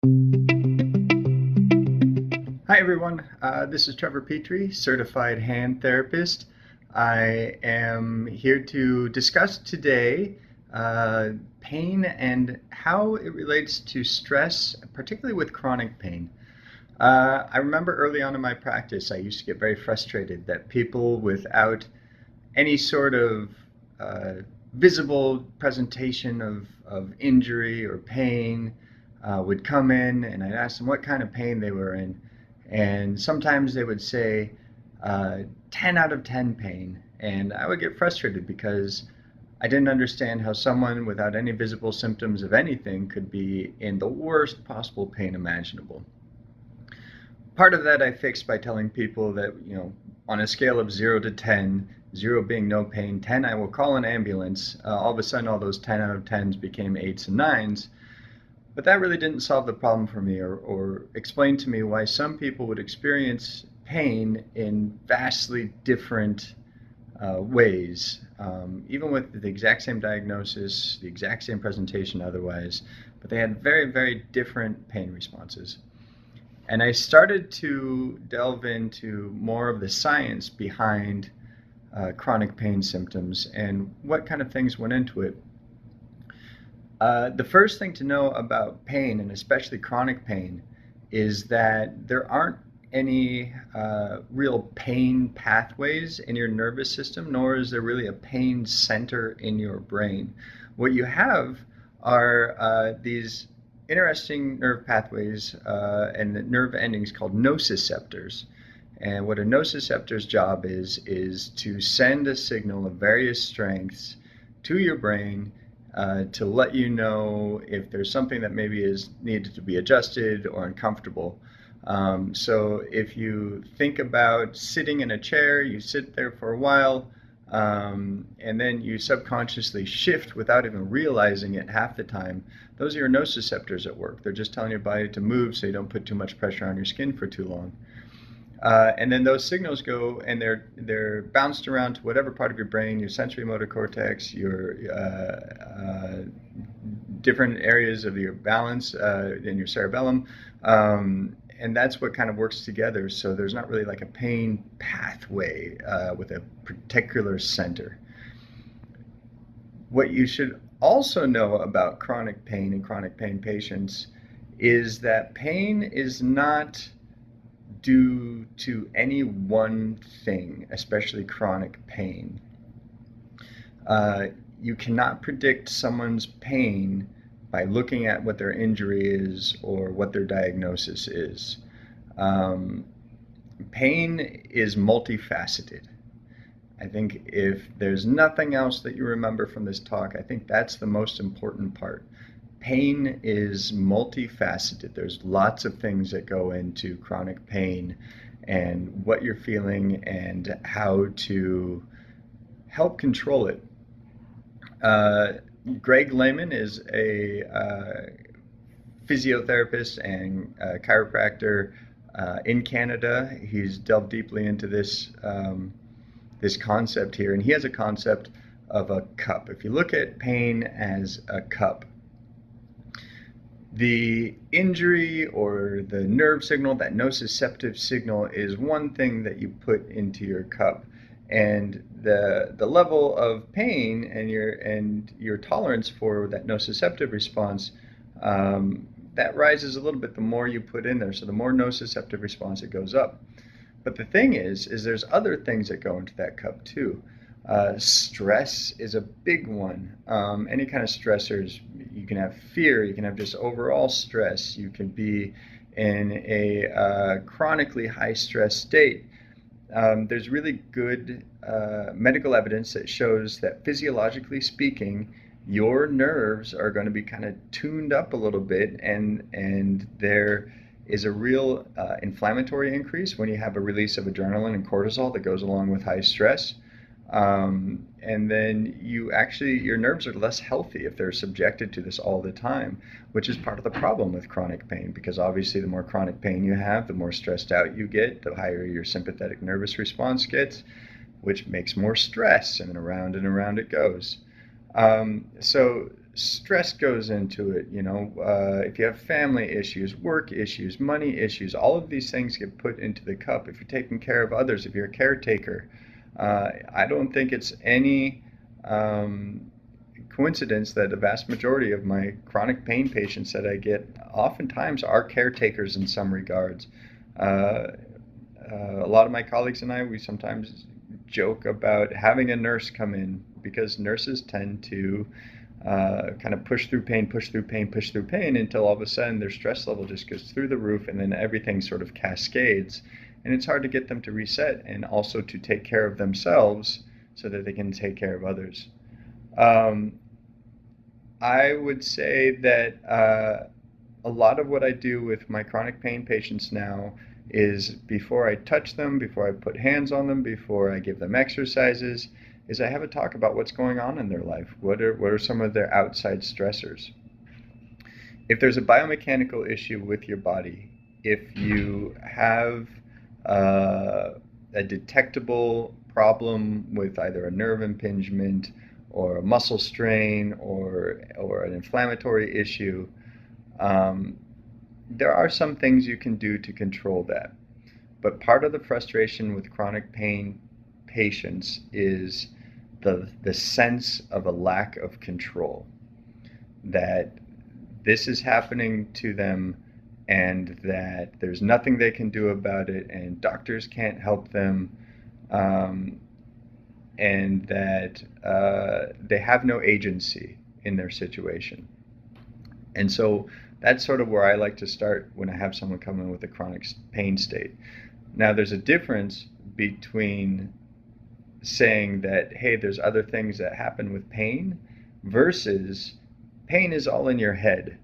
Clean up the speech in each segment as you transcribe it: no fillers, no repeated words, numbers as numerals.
Hi everyone, this is Trevor Petrie, certified hand therapist. I am here to discuss today pain and how it relates to stress, particularly with chronic pain. I remember early on in my practice, I used to get very frustrated that people without any sort of uh, visible presentation of injury or pain would come in, and I'd ask them what kind of pain they were in. And sometimes they would say 10 out of 10 pain. And I would get frustrated because I didn't understand how someone without any visible symptoms of anything could be in the worst possible pain imaginable. Part of that I fixed by telling people that, on a scale of 0 to 10, 0 being no pain, 10 I will call an ambulance. All of a sudden, all those 10 out of 10s became 8s and 9s. But that really didn't solve the problem for me or explain to me why some people would experience pain in vastly different ways, even with the exact same diagnosis, the exact same presentation otherwise, but they had very, very different pain responses. And I started to delve into more of the science behind chronic pain symptoms and what kind of things went into it. The first thing to know about pain, and especially chronic pain, is that there aren't any real pain pathways in your nervous system, nor is there really a pain center in your brain. What you have are these interesting nerve pathways and the nerve endings called nociceptors. And what a nociceptor's job is to send a signal of various strengths to your brain to let you know if there's something that maybe is needed to be adjusted or uncomfortable. So if you think about sitting in a chair, you sit there for a while, and then you subconsciously shift without even realizing it half the time. Those are your nociceptors at work. They're just telling your body to move so you don't put too much pressure on your skin for too long. And then those signals go and they're bounced around to whatever part of your brain, your sensory motor cortex, your different areas of your balance in your cerebellum. And that's what kind of works together. So there's not really like a pain pathway with a particular center. What you should also know about chronic pain and chronic pain patients is that pain is not due to any one thing, especially chronic pain. You cannot predict someone's pain by looking at what their injury is or what their diagnosis is. Um, Pain is multifaceted. I think if there's nothing else that you remember from this talk, I think that's the most important part. Pain is multifaceted. There's lots of things that go into chronic pain and what you're feeling and how to help control it. Greg Lehman is a physiotherapist and chiropractor in Canada. He's delved deeply into this concept here, and he has a concept of a cup. If you look at pain as a cup, the injury or the nerve signal, that nociceptive signal, is one thing that you put into your cup. And the level of pain and your tolerance for that nociceptive response, that rises a little bit the more you put in there. So the more nociceptive response, it goes up. But the thing is there's other things that go into that cup too. Stress is a big one. Any kind of stressors, you can have fear, you can have just overall stress, you can be in a chronically high stress state. There's really good medical evidence that shows that physiologically speaking, your nerves are going to be kind of tuned up a little bit, and there is a real inflammatory increase when you have a release of adrenaline and cortisol that goes along with high stress. And then your nerves are less healthy if they're subjected to this all the time, which is part of the problem with chronic pain, because obviously the more chronic pain you have, the more stressed out you get, the higher your sympathetic nervous response gets, which makes more stress, and around it goes. So stress goes into it. If you have family issues, work issues, money issues, all of these things get put into the cup. If you're taking care of others, if you're a caretaker, I don't think it's any coincidence that the vast majority of my chronic pain patients that I get oftentimes are caretakers in some regards. A lot of my colleagues and we sometimes joke about having a nurse come in because nurses tend to kind of push through pain, push through pain, push through pain until all of a sudden their stress level just goes through the roof, and then everything sort of cascades. And it's hard to get them to reset and also to take care of themselves so that they can take care of others. I would say that a lot of what I do with my chronic pain patients now is before I touch them, before I put hands on them, before I give them exercises, is I have a talk about what's going on in their life. What are some of their outside stressors? If there's a biomechanical issue with your body, if you have a detectable problem with either a nerve impingement or a muscle strain or an inflammatory issue, there are some things you can do to control that. But part of the frustration with chronic pain patients is the sense of a lack of control, that this is happening to them and that there's nothing they can do about it, and doctors can't help them, and that they have no agency in their situation. And so that's sort of where I like to start when I have someone come in with a chronic pain state. Now, there's a difference between saying that, hey, there's other things that happen with pain versus pain is all in your head.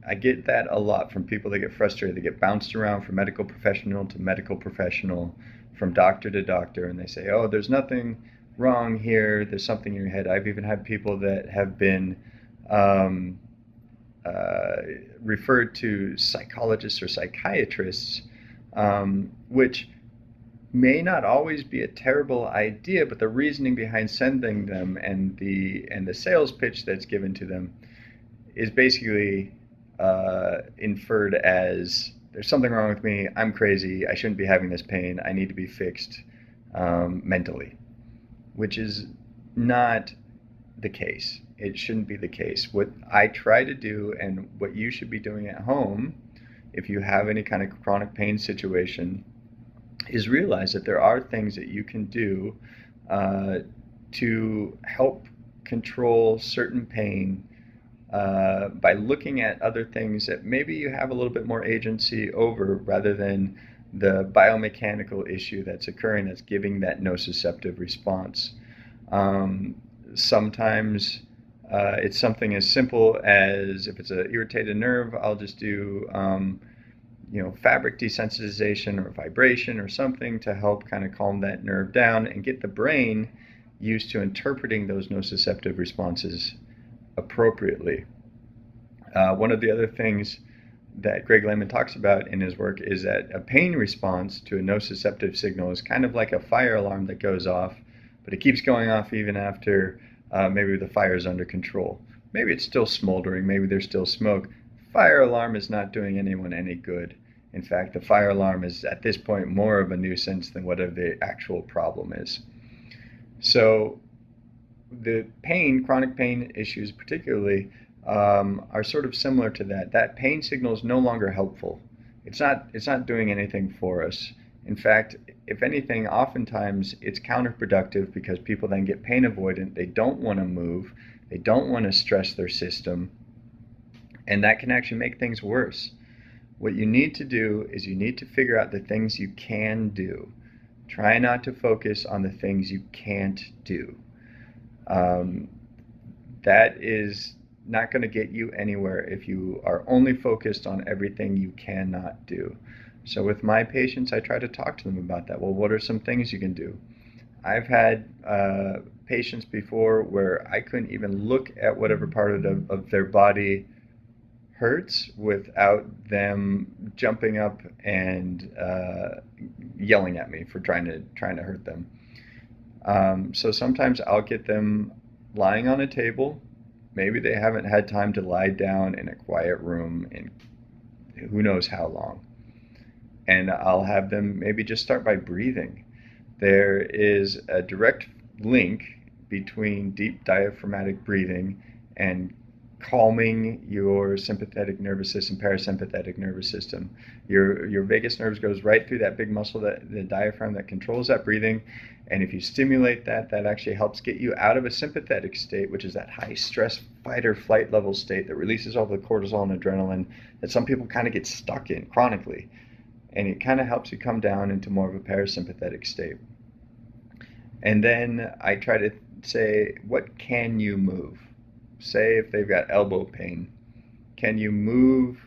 I get that a lot from people that get frustrated. They get bounced around from medical professional to medical professional, from doctor to doctor, and they say, oh, there's nothing wrong here, there's something in your head. I've even had people that have been referred to psychologists or psychiatrists, which may not always be a terrible idea, but the reasoning behind sending them and the sales pitch that's given to them is basically inferred as, there's something wrong with me, I'm crazy, I shouldn't be having this pain, I need to be fixed mentally, which is not the case. It shouldn't be the case. What I try to do, and what you should be doing at home if you have any kind of chronic pain situation, is realize that there are things that you can do to help control certain pain by looking at other things that maybe you have a little bit more agency over, rather than the biomechanical issue that's occurring that's giving that nociceptive response. Sometimes it's something as simple as, if it's an irritated nerve, I'll just do fabric desensitization or vibration or something to help kind of calm that nerve down and get the brain used to interpreting those nociceptive responses appropriately. One of the other things that Greg Lehman talks about in his work is that a pain response to a nociceptive signal is kind of like a fire alarm that goes off, but it keeps going off even after maybe the fire is under control. Maybe it's still smoldering, maybe there's still smoke. Fire alarm is not doing anyone any good. In fact, the fire alarm is at this point more of a nuisance than whatever the actual problem is. So the pain, chronic pain issues particularly, are sort of similar to that. That pain signal is no longer helpful. It's not doing anything for us. In fact, if anything, oftentimes it's counterproductive, because people then get pain avoidant. They don't want to move. They don't want to stress their system. And that can actually make things worse. What you need to do is you need to figure out the things you can do. Try not to focus on the things you can't do. That is not going to get you anywhere if you are only focused on everything you cannot do. So with my patients, I try to talk to them about that. Well, what are some things you can do? I've had patients before where I couldn't even look at whatever part of their body hurts without them jumping up and yelling at me for trying to hurt them. So sometimes I'll get them lying on a table. Maybe they haven't had time to lie down in a quiet room in who knows how long. And I'll have them maybe just start by breathing. There is a direct link between deep diaphragmatic breathing and calming your sympathetic nervous system, parasympathetic nervous system. Your vagus nerves goes right through that big muscle, that the diaphragm that controls that breathing. And if you stimulate that, that actually helps get you out of a sympathetic state, which is that high stress fight or flight level state that releases all the cortisol and adrenaline that some people kind of get stuck in chronically. And it kind of helps you come down into more of a parasympathetic state. And then I try to say, what can you move? Say if they've got elbow pain, can you move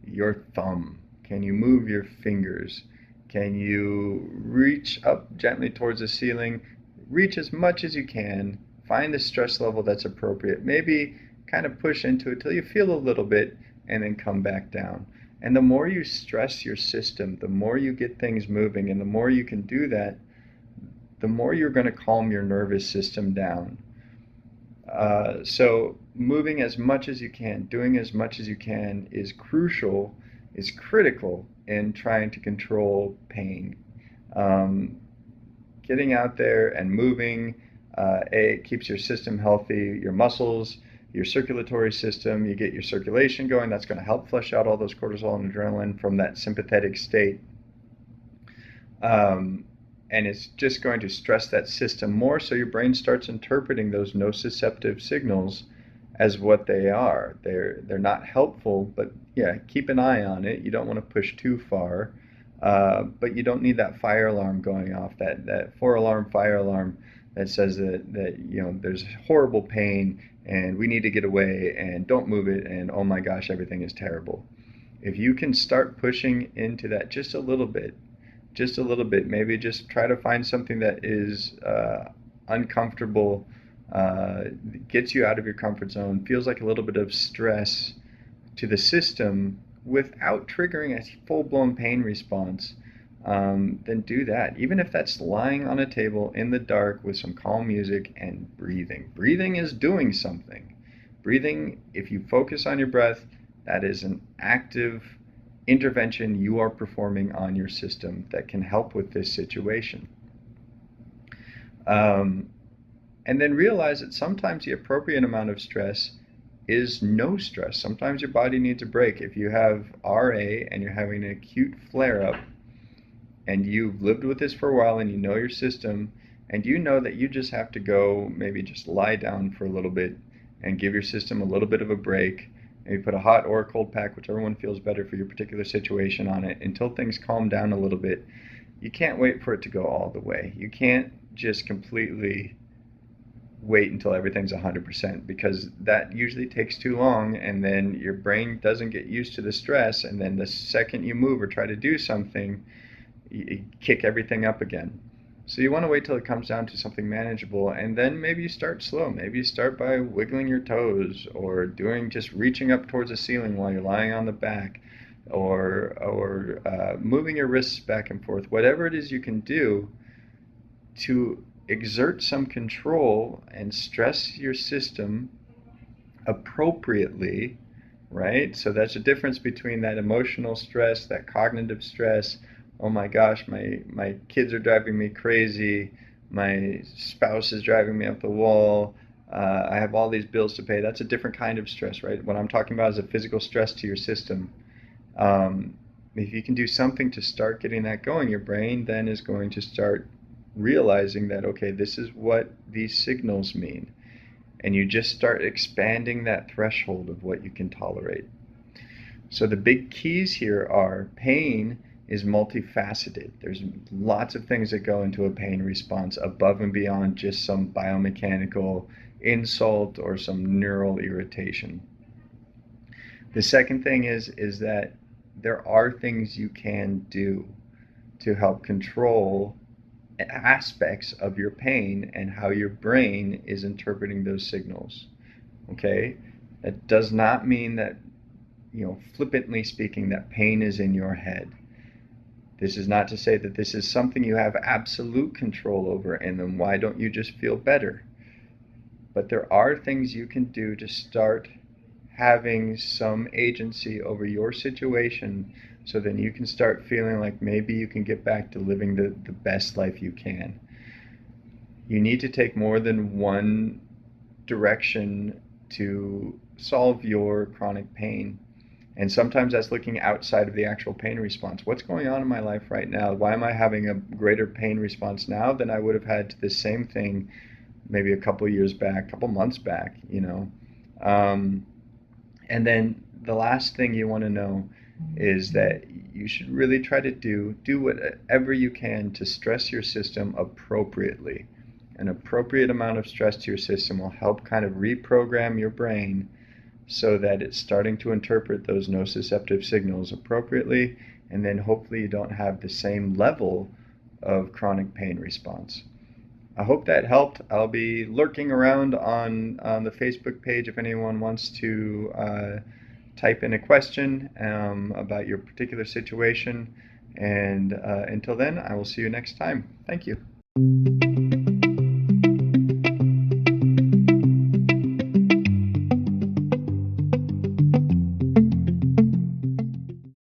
your thumb? Can you move your fingers? Can you reach up gently towards the ceiling? Reach as much as you can. Find the stress level that's appropriate. Maybe kind of push into it till you feel a little bit and then come back down. And the more you stress your system, the more you get things moving, and the more you can do that, the more you're going to calm your nervous system down. So moving as much as you can, doing as much as you can is crucial, is critical in trying to control pain. Getting out there and moving, it keeps your system healthy, your muscles, your circulatory system, you get your circulation going. That's going to help flush out all those cortisol and adrenaline from that sympathetic state. And it's just going to stress that system more, so your brain starts interpreting those nociceptive signals as what they are. They're not helpful, but yeah, keep an eye on it. You don't want to push too far, but you don't need that fire alarm going off, that 4-alarm fire alarm that says that there's horrible pain and we need to get away and don't move it and oh my gosh, everything is terrible. If you can start pushing into that just a little bit, maybe just try to find something that is uncomfortable, gets you out of your comfort zone, feels like a little bit of stress to the system without triggering a full-blown pain response, then do that. Even if that's lying on a table in the dark with some calm music and breathing. Breathing is doing something. Breathing, if you focus on your breath, that is an active intervention you are performing on your system that can help with this situation. And then realize that sometimes the appropriate amount of stress is no stress. Sometimes your body needs a break. If you have RA and you're having an acute flare-up and you've lived with this for a while and you know your system and you know that you just have to go maybe just lie down for a little bit and give your system a little bit of a break. Maybe put a hot or a cold pack, whichever one feels better for your particular situation, on it until things calm down a little bit. You can't wait for it to go all the way. You can't just completely wait until everything's 100%, because that usually takes too long, and then your brain doesn't get used to the stress, and then the second you move or try to do something, you kick everything up again. So you want to wait till it comes down to something manageable, and then maybe you start slow. Maybe you start by wiggling your toes or just reaching up towards the ceiling while you're lying on the back, or moving your wrists back and forth. Whatever it is you can do to exert some control and stress your system appropriately, right? So that's a difference between that emotional stress, that cognitive stress. Oh my gosh, my kids are driving me crazy, my spouse is driving me up the wall, I have all these bills to pay. That's a different kind of stress, right? What I'm talking about is a physical stress to your system. If you can do something to start getting that going, your brain then is going to start realizing that, okay, this is what these signals mean. And you just start expanding that threshold of what you can tolerate. So the big keys here are pain is multifaceted. There's lots of things that go into a pain response above and beyond just some biomechanical insult or some neural irritation. The second thing is that there are things you can do to help control aspects of your pain and how your brain is interpreting those signals. Okay? That does not mean that, flippantly speaking, that pain is in your head. This is not to say that this is something you have absolute control over, and then why don't you just feel better? but there are things you can do to start having some agency over your situation, so then you can start feeling like maybe you can get back to living the best life you can. You need to take more than one direction to solve your chronic pain. And sometimes that's looking outside of the actual pain response. What's going on in my life right now? Why am I having a greater pain response now than I would have had to the same thing maybe a couple years back, a couple months back, you know? And then the last thing you want to know is that you should really try to do whatever you can to stress your system appropriately. An appropriate amount of stress to your system will help kind of reprogram your brain so that it's starting to interpret those nociceptive signals appropriately, and then hopefully you don't have the same level of chronic pain response. I hope that helped. I'll be lurking around on the Facebook page if anyone wants to type in a question about your particular situation. And until then, I will see you next time. Thank you.